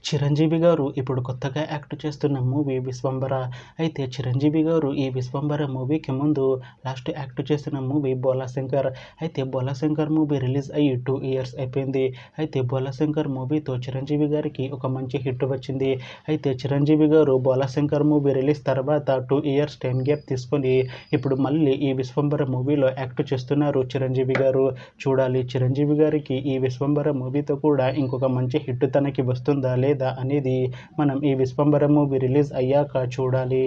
చిరంజీవి గారు ఇప్పుడు కొత్తగా యాక్ట్ చేస్తున్న మూవీ 'విశ్వంబర'. అయితే చిరంజీవి గారు ఈ 'విశ్వంబర' మూవీకి ముందు లాస్ట్ యాక్ట్ చేసిన మూవీ 'బోలాశంకర్'. అయితే 'బోలాశంకర్' మూవీ రిలీజ్ అయ్యి 2 ఇయర్స్ అయిపోయింది. అయితే 'బోలాశంకర్' మూవీతో చిరంజీవి గారికి ఒక మంచి హిట్ వచ్చింది. అయితే చిరంజీవి గారు 'బోలాశంకర్' మూవీ రిలీజ్ తర్వాత 2 ఇయర్స్ టైం గ్యాప్ తీసుకొని ఇప్పుడు మళ్ళీ ఈ 'విశ్వంబర' మూవీలో యాక్ట్ చేస్తున్నారు చిరంజీవి గారు. చూడాలి చిరంజీవి గారికి ఈ 'విశ్వంబర' మూవీతో కూడా ఇంకొక మంచి హిట్ తనకి వస్తుందా లేదా అనేది మనం ఈ 'విశ్వంబర' మూవీ రిలీజ్ అయ్యాక చూడాలి.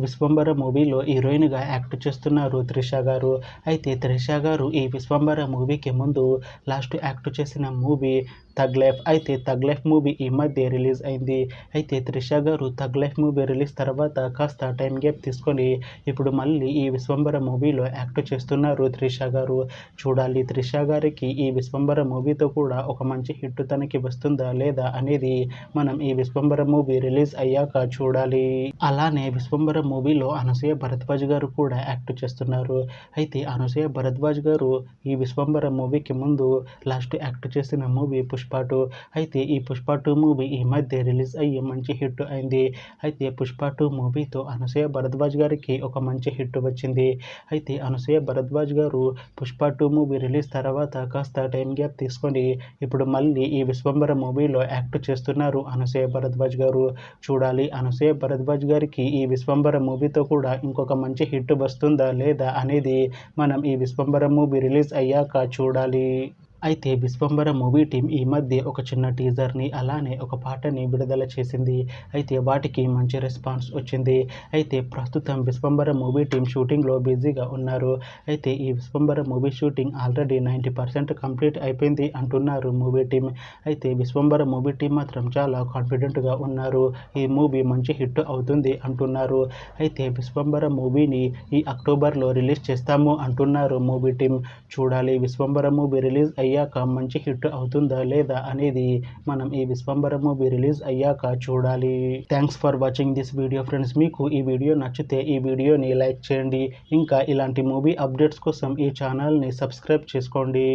'విశ్వంబర' మూవీలో హీరోయిన్గా యాక్ట్ చేస్తున్నారు త్రిష గారు. అయితే త్రిష గారు ఈ 'విశ్వంబర' మూవీకి ముందు లాస్ట్ యాక్ట్ చేసిన మూవీ 'థగ్ లైఫ్'. అయితే 'థగ్ లైఫ్' మూవీ ఈ మధ్య రిలీజ్ అయింది. అయితే త్రిష గారు 'థగ్ లైఫ్' మూవీ రిలీజ్ తర్వాత కాస్త టైం గ్యాప్ తీసుకొని ఇప్పుడు మళ్ళీ ఈ 'విశ్వంబర' మూవీలో యాక్ట్ చేస్తున్నారు త్రిష గారు. చూడాలి త్రిష గారికి ఈ 'విశ్వంబర' మూవీతో కూడా ఒక మంచి హిట్ తనకి వస్తుందా లేదా అనేది మనం ఈ 'విశ్వంబర' మూవీ రిలీజ్ అయ్యాక చూడాలి. అలానే 'విశ్వంబర' మూవీలో అనసూయ భరద్వాజ్ గారు కూడా యాక్ట్ చేస్తున్నారు. అయితే అనసూయ భరద్వాజ్ గారు ఈ 'విశ్వంబర' మూవీకి ముందు లాస్ట్ యాక్ట్ చేసిన మూవీ 'పుష్ప 2'. అయితే ఈ 'పుష్ప 2' మూవీ ఈ మధ్య రిలీజ్ అయ్యి మంచి హిట్ అయింది. అయితే 'పుష్ప 2' మూవీతో అనసూయ భరద్వాజ్ గారికి ఒక మంచి హిట్ వచ్చింది. అయితే అనసూయ భరద్వాజ్ గారు 'పుష్ప 2' మూవీ రిలీజ్ తర్వాత కాస్త టైం గ్యాప్ తీసుకొని ఇప్పుడు మళ్ళీ ఈ 'విశ్వంబర' మూవీలో యాక్ట్ చేస్తున్నారు అనసూయ భరద్వాజ్ గారు. చూడాలి అనసూయ భరద్వాజ్ గారికి ఈ 'విశ్వంబర' మూవీతో కూడా ఇంకొక మంచి హిట్ వస్తుందా లేదా అనేది మనం ఈ 'విశ్వంబర' మూవీ రిలీజ్ అయ్యాక చూడాలి. అయితే 'విశ్వంబర' మూవీ టీం ఈ మధ్య ఒక చిన్న టీజర్ని అలానే ఒక పాటని విడుదల చేసింది. అయితే వాటికి మంచి రెస్పాన్స్ వచ్చింది. అయితే ప్రస్తుతం 'విశ్వంబర' మూవీ టీం షూటింగ్లో బిజీగా ఉన్నారు. అయితే ఈ 'Vishwambhara' movie shooting already 90% complete అయిపోయింది అంటున్నారు మూవీ టీం. అయితే 'విశ్వంబర' మూవీ టీం మాత్రం చాలా కాన్ఫిడెంట్గా ఉన్నారు. ఈ మూవీ మంచి హిట్ అవుతుంది అంటున్నారు. అయితే 'విశ్వంబర' మూవీని ఈ అక్టోబర్లో రిలీజ్ చేస్తాము అంటున్నారు మూవీ టీం. చూడాలి 'విశ్వంబర' మూవీ రిలీజ్ అయ్యాక మంచి హిట్ అవుతుందా లేదా అనేది మనం ఈ 'విశ్వంబర' మూవీ రిలీజ్ అయ్యాక చూడాలి. Thanks for watching this video friends. మీకు ఈ వీడియో నచ్చితే ఈ వీడియోని లైక్ చేయండి. ఇంకా ఇలాంటి మూవీ అప్డేట్స్ కోసం ఈ ఛానల్ని సబ్స్క్రైబ్ చేసుకోండి.